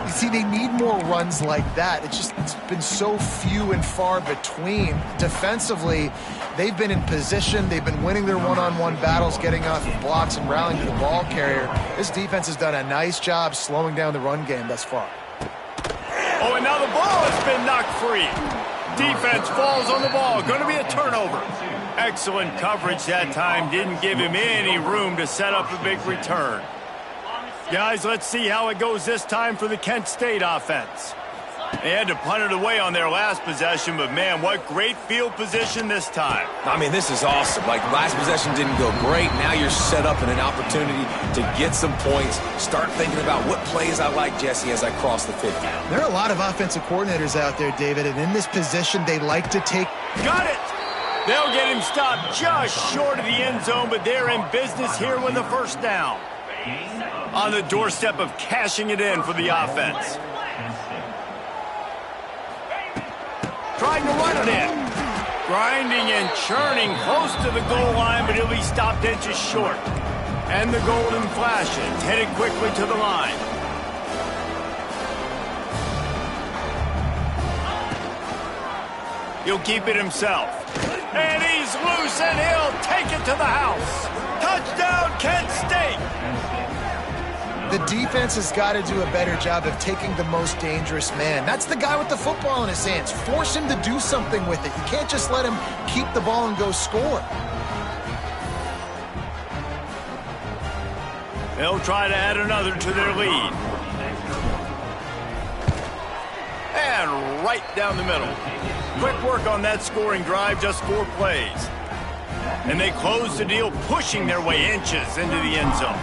S2: You see, they need more runs like that. It's been so few and far between. Defensively, they've been in position. They've been winning their one-on-one battles, getting off of blocks and rallying to the ball carrier. This defense has done a nice job slowing down the run game thus far.
S1: Oh, and now the ball has been knocked free. Defense falls on the ball. Going to be a turnover. Excellent coverage that time. Didn't give him any room to set up a big return. Guys, let's see how it goes this time for the Kent State offense. They had to punt it away on their last possession, but man, what great field position this time.
S3: I mean, this is awesome. Like, last possession didn't go great. Now you're set up in an opportunity to get some points. Start thinking about what plays I like, Jesse, as I cross the 50.
S2: There are a lot of offensive coordinators out there, David, and in this position, they like to take...
S1: Got it! They'll get him stopped just short of the end zone, but they're in business here with a first down. On the doorstep of cashing it in for the offense. trying to run it in. Grinding and churning close to the goal line, but he'll be stopped inches short. And the golden flashes, headed quickly to the line. He'll keep it himself. And he's loose, and he'll take it to the house. Touchdown, Kent State!
S2: The defense has got to do a better job of taking the most dangerous man. That's the guy with the football in his hands. Force him to do something with it. You can't just let him keep the ball and go score.
S1: They'll try to add another to their lead. And right down the middle. Quick work on that scoring drive, just 4 plays. And they close the deal, pushing their way inches into the end zone.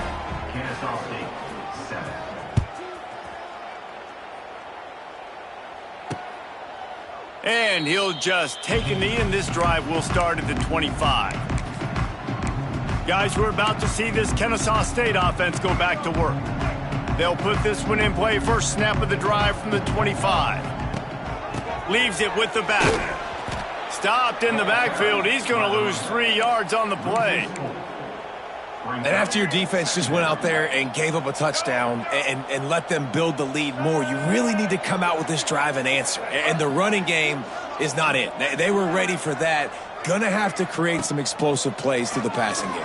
S1: And he'll just take a knee, and this drive will start at the 25. Guys, we're about to see this Kennesaw State offense go back to work. They'll put this one in play, first snap of the drive from the 25. Leaves it with the back. Stopped in the backfield. He's going to lose 3 yards on the play.
S3: And after your defense just went out there and gave up a touchdown and let them build the lead more, you really need to come out with this drive and answer. And the running game is not it. They were ready for that. Gonna have to create some explosive plays through the passing game.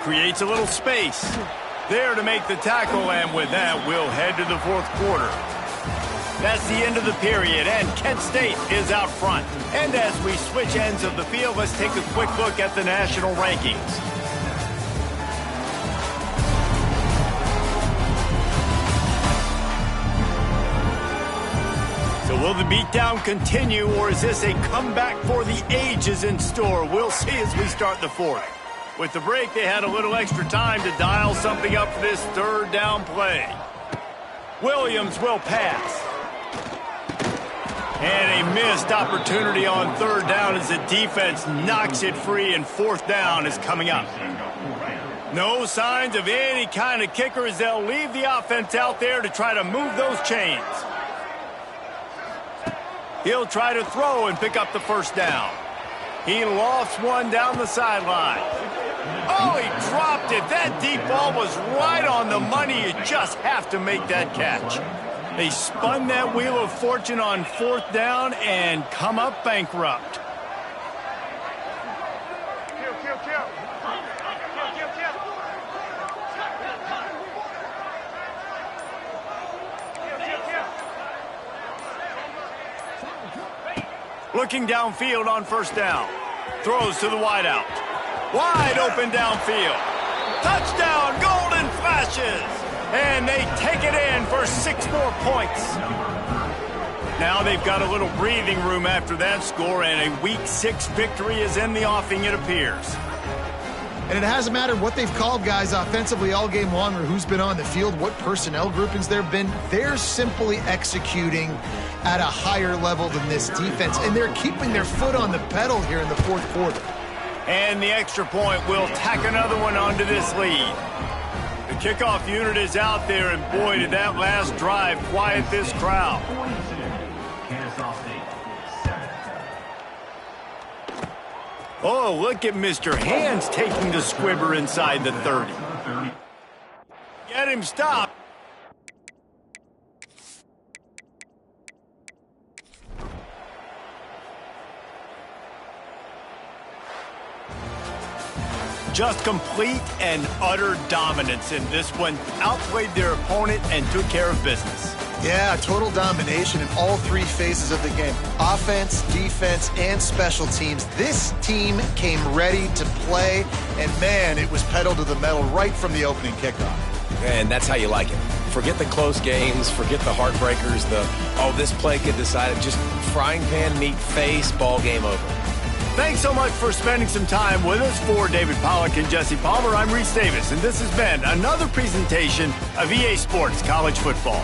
S1: Creates a little space. There to make the tackle, and with that, we'll head to the 4th quarter. That's the end of the period, and Kent State is out front. And as we switch ends of the field, let's take a quick look at the national rankings. So will the beatdown continue, or is this a comeback for the ages in store? We'll see as we start the 4th. With the break, they had a little extra time to dial something up for this 3rd down play. Williams will pass. And a missed opportunity on 3rd down as the defense knocks it free, and 4th down is coming up. No signs of any kind of kicker as they'll leave the offense out there to try to move those chains. He'll try to throw and pick up the 1st down. He lofts one down the sideline. Oh, he dropped it. That deep ball was right on the money. You just have to make that catch. They spun that wheel of fortune on 4th down and come up bankrupt. Looking downfield on 1st down. Throws to the wideout. Wide open downfield. Touchdown, golden flashes. And they take it in for 6 more points. Now they've got a little breathing room after that score, and a Week 6 victory is in the offing, it appears.
S2: And it hasn't mattered what they've called guys offensively all game long, or who's been on the field, what personnel groupings there have been. They're simply executing at a higher level than this defense, and they're keeping their foot on the pedal here in the 4th quarter.
S1: And the extra point will tack another one onto this lead. The kickoff unit is out there, and boy, did that last drive quiet this crowd. Oh, look at Mr. Hands taking the squibber inside the 30. Get him stopped. Just complete and utter dominance in this one. Outplayed their opponent and took care of business.
S2: Yeah, total domination in all 3 phases of the game. Offense, defense, and special teams. This team came ready to play, and man, it was pedal to the metal right from the opening kickoff.
S3: And that's how you like it. Forget the close games, forget the heartbreakers, this play get decided, just frying pan, meat face, ball game over.
S1: Thanks so much for spending some time with us. For David Pollack and Jesse Palmer, I'm Reese Davis, and this has been another presentation of EA Sports College Football.